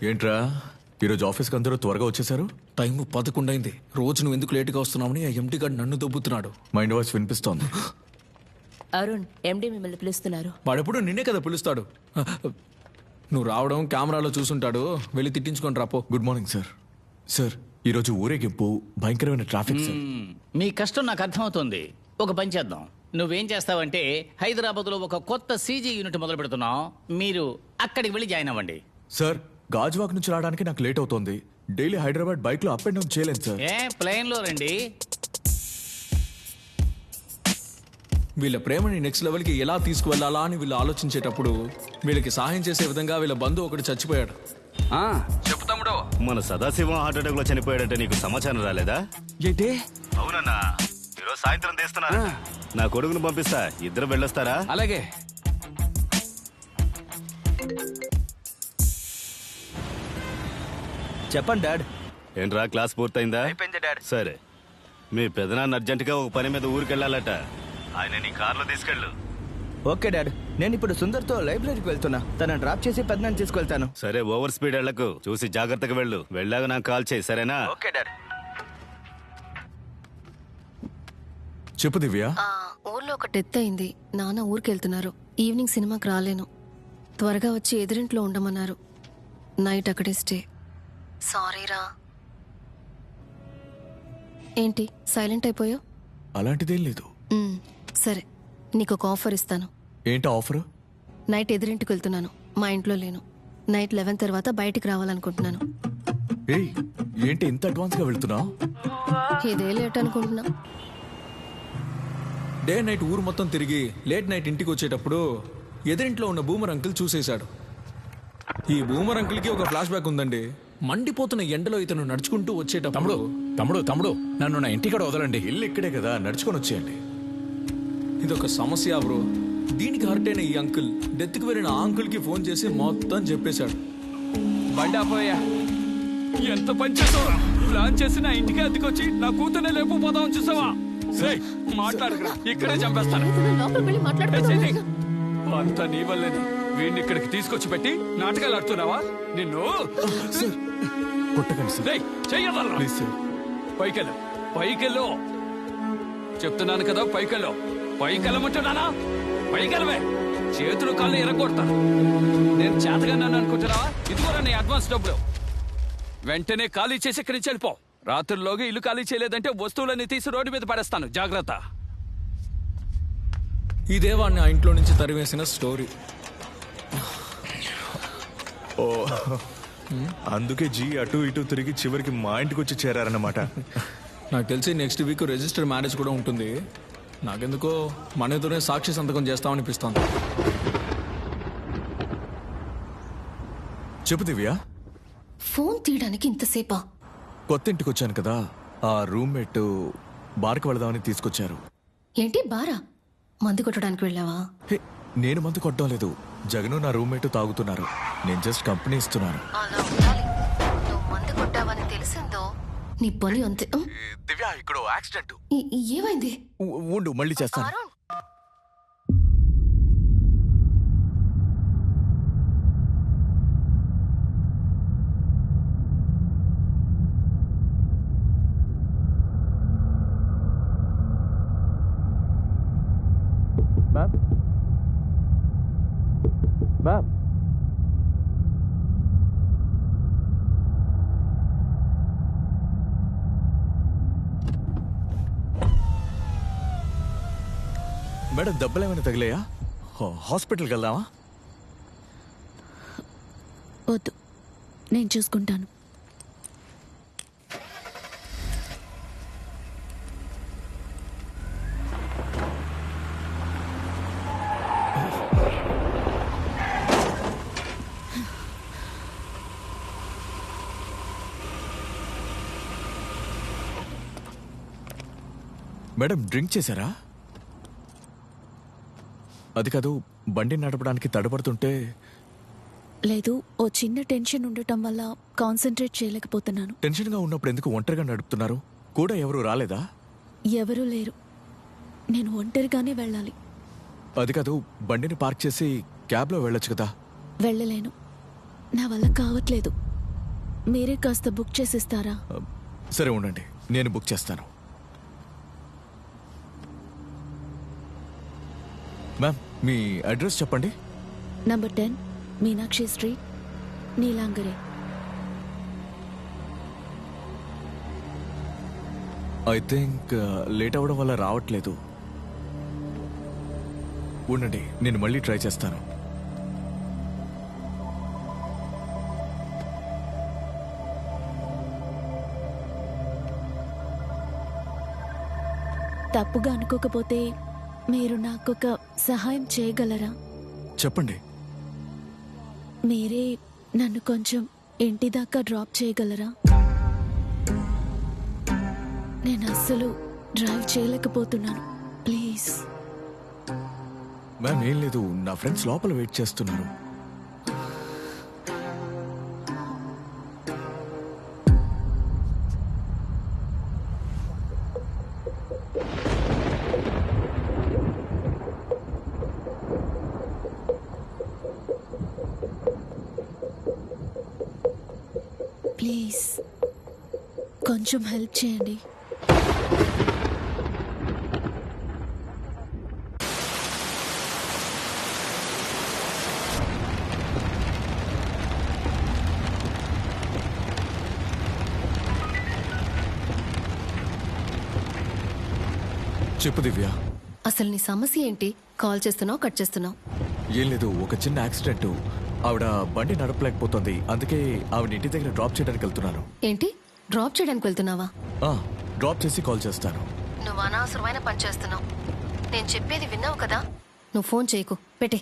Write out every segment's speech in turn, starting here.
ఏంట్రా ఈరోజు ఆఫీస్కి అందరూ త్వరగా వచ్చేసారు? టైం 11 అయింది. రోజు నువ్వు ఎందుకు లేటుగా వస్తున్నావని ఆ ఎంటీ గారు నన్ను దొబ్బుతున్నాడు. మైండ్ వాయిస్ వినిపిస్తోంది. అరుణ్, ఎండి మిమ్మల్ని పిలుస్తున్నారు. వాడెప్పుడు నిన్నే కదా పిలుస్తాడు. నువ్వు రావడం కెమెరాలో చూసుంటాడు. వెళ్ళి తిట్టించుకొని రాపో. Good morning sir. సార్ ఈరోజు ఊరేగింపు, భయంకరమైన ట్రాఫిక్ సార్. మీ కష్టం నాకు అర్థమవుతుంది. ఒక పని చేద్దాం. నువ్వేం చేస్తావంటే హైదరాబాద్లో ఒక కొత్త సీజీ యూనిట్ మొదలు పెడుతున్నాం. మీరు అక్కడికి వెళ్ళి జాయిన్ అవ్వండి. సార్ గాజువాక్ నుంచి రావడానికి నాకు లేట్ అవుతోంది. డైలీ హైదరాబాద్ బైక్ లో అప్ అండ్ డౌన్ చేయలేను సార్. ప్లేన్ లో రండి. వీళ్ళ ప్రేమని నెక్స్ట్ లెవెల్కి ఎలా తీసుకువెళ్ళాలా అని వీళ్ళు ఆలోచించేటప్పుడు వీళ్ళకి సహాయం చేసే విధంగా వీళ్ళ బంధువు ఒకటి చచ్చిపోయాడు. చెప్పు తమ్ముడు. మన సదాశివం హార్ట్ అటాక్ లో చనిపోయాడంటే నీకు సమాచారం రాలేదా? ఏంటి? అవునన్నా, ఈరోజు సాయంత్రం తీస్తున్నా. నా కొడుకును పంపిస్తా, ఇద్దరు వెళ్ళొస్తారా? అలాగే. చెప్పండి డాడ్. ఏంట్రా క్లాస్ పూర్తయిందా? అయిపోయింది డాడ్. సరే, మీ పెదనాన్న అర్జెంటుగా ఒక పని మీద ఊరికెళ్ళాలట. ఆయన నీ కార్లో తీసుకెళ్ళు. ఓకే డాడ్, నేను ఇప్పుడు సుందర్తో లైబ్రరీకి వెళ్తున్నా. తనని డ్రాప్ చేసి పెద్దనాన్ని తీసుకెళ్తాను. సరే, ఓవర్ స్పీడ్ వెళ్ళకు, చూసి జాగ్రత్తగా వెళ్ళు. వెళ్ళాక నాకు కాల్ చేయి, సరేనా? Okay dad. చెప్పు దివ్య. ఊర్లో ఒక డెత్ అయింది. నాన్న ఊరికెళ్తున్నారు. ఈవినింగ్ సినిమాకి రాలేను. త్వరగా వచ్చి ఎదురింట్లో ఉండమన్నారు. నైట్ అక్కడే స్టే. సారీరా. ఏంటి సైలెంట్ అయిపోయావు? అలాంటిదేం లేదు. సరే, నీకు ఒక ఆఫర్ ఇస్తాను. ఏంటా ఆఫర్? నైట్ ఎదురింటికి వెళ్తున్నాను. మా ఇంట్లో లేను. నైట్ 11 తర్వాత బయటికి రావాలనుకుంటున్నాను. ఏయ్, ఏంటి ఇంత అడ్వాన్స్ గా వెళ్తున్నావు? ఇదే లేట్ అనుకుంటున్నా. డే నైట్ ఊరు మొత్తం తిరిగి లేట్ నైట్ ఇంటికి వచ్చేటప్పుడు ఎదురింట్లో ఉన్న బూమర్ అంకుల్ చూసేశాడు. ఈ బూమర్ అంకుల్కి ఒక ఫ్లాష్ బ్యాక్ ఉందండి. మండిపోతున్న ఎండలో ఇతను నడుచుకుంటూ వచ్చేటప్పుడు తమ్ముడు నన్ను నా ఇంటికాడ వదలండి. ఇల్లు ఇక్కడే కదా, నడుచుకొని వచ్చేయండి. ఇదొక సమస్య బ్రో. దీనికి హర్ట్ అయిన ఈ అంకుల్ డెత్కి వెళ్ళిన ఆ అంకుల్కి ఫోన్ చేసి మొత్తం చెప్పేశాడు. బండి ఆపోయా, ఎంత పని చేసావా? ప్లాన్ చేసి నా ఇంటికి అద్దెకొచ్చి నా కూతుర్నే లేకపోదామని చూసావా? మాట్లాడకురా, ఇక్కడే చంపేస్తాను. అంతా నీ వల్లేని. వీడిని ఇక్కడికి తీసుకొచ్చి పెట్టి నాటకాలు ఆడుతున్నావా? నిన్ను కొట్టకండి సార్. చెయ్యదల్లా. Please sir. పైకెళ్ళు, పైకెళ్ళు చెప్తున్నాను కదా. పైకెళ్ళు, పైకెళ్ళమంటున్నానా? పైకెళ్ళవే. చేతులు కాళ్ళు ఎరగొడతాను. నేను చేతగా నన్ను అనుకుంటున్నావా? ఇదిగోరా నీ అడ్వాన్స్ డబ్బులు. వెంటనే ఖాళీ చేసి ఇక్కడి నుంచి వెళ్ళిపో. రాత్రిలోగా ఇల్లు ఖాళీ చేయలేదంటే వస్తువులన్నీ తీసి రోడ్డు మీద పడేస్తాను. జాగ్రత్త. ఇదే వాడిని ఆ ఇంట్లో నుంచి తరివేసిన స్టోరీ. ఓ, అందుకే జీ అటు ఇటు తిరిగి చివరికి మా ఇంటికి వచ్చి చేరారన్నమాట. నాకు తెలిసి నెక్స్ట్ వీక్ రిజిస్టర్ మ్యారేజ్ కూడా ఉంటుంది. నాకెందుకో మన ఎదురే సాక్షి సంతకం చేస్తామనిపిస్తుంది. చెప్పు దివ్య. ఫోన్ తీయడానికి ఇంతసేపా? కొత్త ఇంటికి వచ్చాను కదా, ఆ రూమ్మేట్ బార్కి వెళదామని తీసుకొచ్చారు. ఏంటి బారా? మందు కొట్టడానికి వెళ్ళావా? హే, నేను మందు కొట్టడం లేదు. జగను నా రూమ్మేట్ తాగుతున్నారు. నేను జస్ట్ కంపెనీ ఇస్తున్నాను. అలా ఉండాలి. నువ్వు మందు కొట్టావని తెలిసిందో నీ పని అంతే. దివ్య, ఇక్కడ యాక్సిడెంట్. ఏమైంది? ఉండు, మళ్ళీ చేస్తాను. అరుణ్, మ్యామ్, మేడం దెబ్బలు ఏమైనా తగిలాయా? హాస్పిటల్కి వెళ్దామా? వద్దు, నేను చూసుకుంటాను. మేడం డ్రింక్ చేశారా? అది కాదు, బండి నడపడానికి తడబడుతుంటే. లేదు, ఓ చిన్న టెన్షన్ ఉండటం వల్ల కాన్సన్ట్రేట్ చేయలేకపోతున్నాను. టెన్షన్గా ఉన్నప్పుడు ఎందుకు ఒంటరిగా నడుపుతున్నారు? కూడా ఎవరు రాలేదా? ఎవరూ లేరు. నేను ఒంటరిగానే వెళ్ళాలి. అది కాదు, బండిని పార్క్ చేసి క్యాబ్లో వెళ్ళొచ్చు కదా. వెళ్ళలేను, నా వల్ల కావట్లేదు. మీరే కాస్త బుక్ చేసిస్తారా? సరే ఉండండి, నేను బుక్ చేస్తాను. మ్యామ్, మీ అడ్రస్ చెప్పండి. Number 10 Meenakshi street, Neelankarai. I think late అవ్వడం వల్ల రావట్లేదు. ఉండండి, నేను మళ్ళీ ట్రై చేస్తాను. తప్పుగా అనుకోకపోతే మీరు నాకొక సహాయం చేయగలరా? చెప్పండి. మీరే నన్ను కొంచెం ఇంటి దాకా డ్రాప్ చేయగలరా? నేను అస్సలు డ్రైవ్ చేయలేకపోతున్నాను. ప్లీజ్. మ్యామ్, ఏం లేదు, నా ఫ్రెండ్స్ లోపల వెయిట్ చేస్తున్నారు. ప్లీజ్ కొంచెం హెల్ప్ చేయండి. చెప్పు దివ్య. అసలు నీ సమస్య ఏంటి? కాల్ చేస్తున్నావు, కట్ చేస్తున్నావు. ఏం లేదు, ఒక చిన్న యాక్సిడెంట్. ఆవిడ బండి నడపలేకపోతుంది, అందుకే ఆవిడ ఇంటి దగ్గర డ్రాప్ చేయడానికి వెళ్తున్నాను. ఏంటి, డ్రాప్ చేయడానికి వెళ్తున్నావా? డ్రాప్ చేసి కాల్ చేస్తాను. నువ్వు అనవసరమైన పని చేస్తున్నావు. నేను చెప్పేది విన్నావు కదా. నువ్వు ఫోన్ చేయకు, పెట్టే.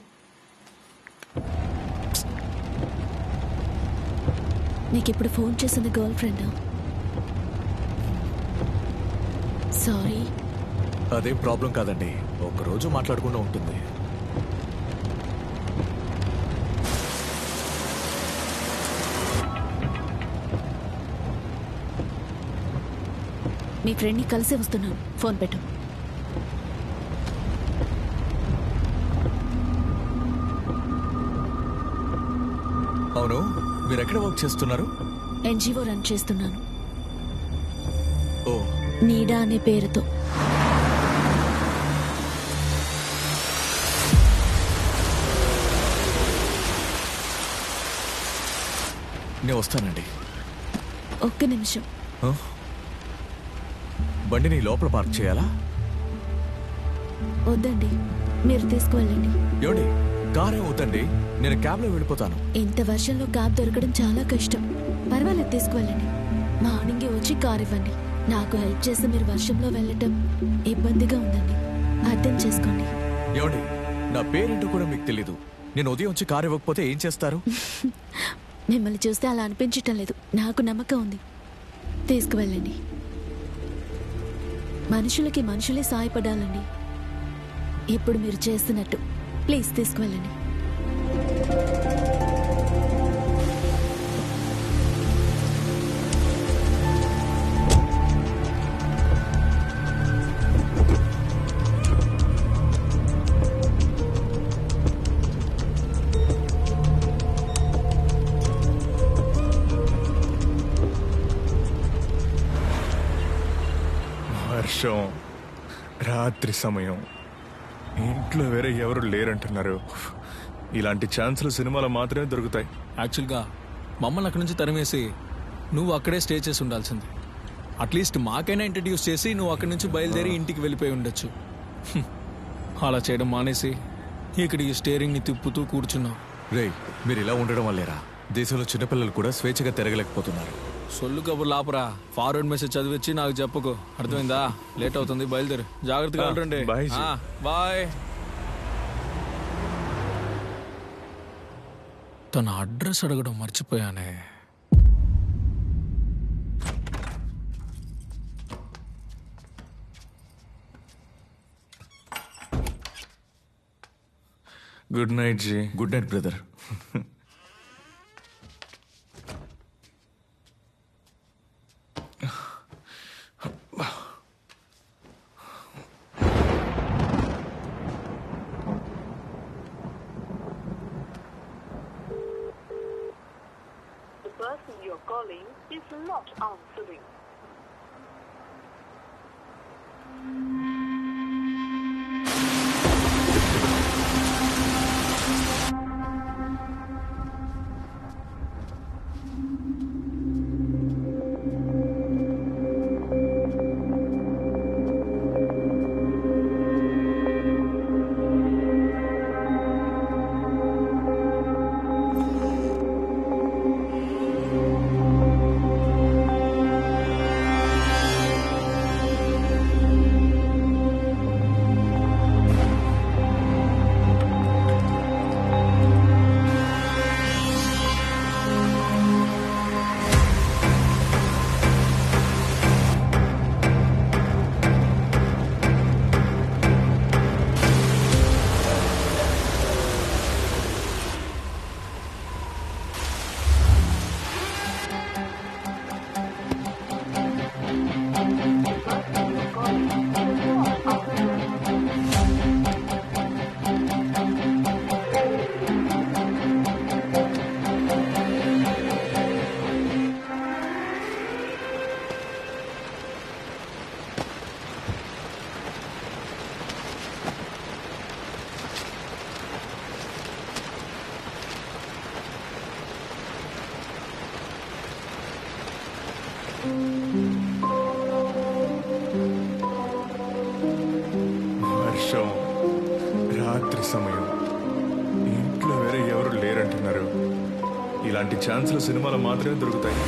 నీకు ఇప్పుడు ఫోన్ చేసింది గర్ల్ ఫ్రెండా? సారీ. అదేం ప్రాబ్లం కాదండి, ఒకరోజు మాట్లాడకుండా ఉంటుంది. మీ ఫ్రెండ్ని కలిసి వస్తున్నాను. ఫోన్ పెట్టు. అవును, మీరు ఎక్కడ వర్క్ చేస్తున్నారు? ఎన్జిఓ రన్ చేస్తున్నాను, ఓ, నీడా అనే పేరుతో. నేను వస్తానండి. ఒక్క నిమిషం. బండిని లోపల పార్క్ చేయాలా? వద్దండి, మీరు తీసుకువెళ్ళండి. ఏమండి, కారే వద్దండి, నేను క్యాబ్లో వెళ్ళిపోతాను. ఇంత వర్షంలో క్యాబ్ దొరకడం చాలా కష్టం. పర్వాలేదు, తీసుకువెళ్ళండి. మార్నింగే వచ్చి కార్ ఇవ్వండి. నాకు హెల్ప్ చేసి మీరు వర్షంలో వెళ్ళటం ఇబ్బందిగా ఉందండి, అర్థం చేసుకోండి. ఏమండి, నా పేరేంటో కూడా మీకు తెలీదు. నేను ఉదయం వచ్చి కారు ఇవ్వకపోతే ఏం చేస్తారు? మిమ్మల్ని చూస్తే అలా అనిపించటం లేదు. నాకు నమ్మకం ఉంది. తీసుకువెళ్ళండి. మనుషులకి మనుషులే సాయపడాలండి, ఇప్పుడు మీరు చేస్తున్నట్టు. ప్లీజ్ తీసుకువెళ్ళండి. వర్షం, రాత్రి సమయం, ఇంట్లో వేరే ఎవరు లేరంటున్నారు. ఇలాంటి ఛాన్సులు సినిమాలో మాత్రమే దొరుకుతాయి. యాక్చువల్గా మమ్మల్ని అక్కడి నుంచి తరిమేసి నువ్వు అక్కడే స్టే చేసి ఉండాల్సింది. అట్లీస్ట్ మాకైనా ఇంట్రడ్యూస్ చేసి నువ్వు అక్కడి నుంచి బయలుదేరి ఇంటికి వెళ్ళిపోయి ఉండొచ్చు. అలా చేయడం మానేసి ఇక్కడ ఈ స్టీరింగ్ని తిప్పుతూ కూర్చున్నావు. రేయ్, మీరు ఇలా ఉండడం వల్లేరా దేశంలో చిన్నపిల్లలు కూడా స్వేచ్ఛగా తిరగలేకపోతున్నారు. సొల్లు కబుర్లు ఆపరా. ఫార్వర్డ్ మెసేజ్ చదివించి నాకు చెప్పకు, అర్థమైందా? లేట్ అవుతుంది, బయలుదేరు. జాగ్రత్తగా వెళ్ళండి. బాయ్ జీ. బాయ్. తన అడ్రస్ అడగడం మర్చిపోయానే. గుడ్ నైట్ జీ. Good night brother. The person you're calling calling is not answering. వర్షం, రాత్రి సమయం, ఇంట్లో వేరే ఎవరు లేరంటున్నారు. ఇలాంటి ఛాన్సులు సినిమాలో మాత్రమే దొరుకుతాయి.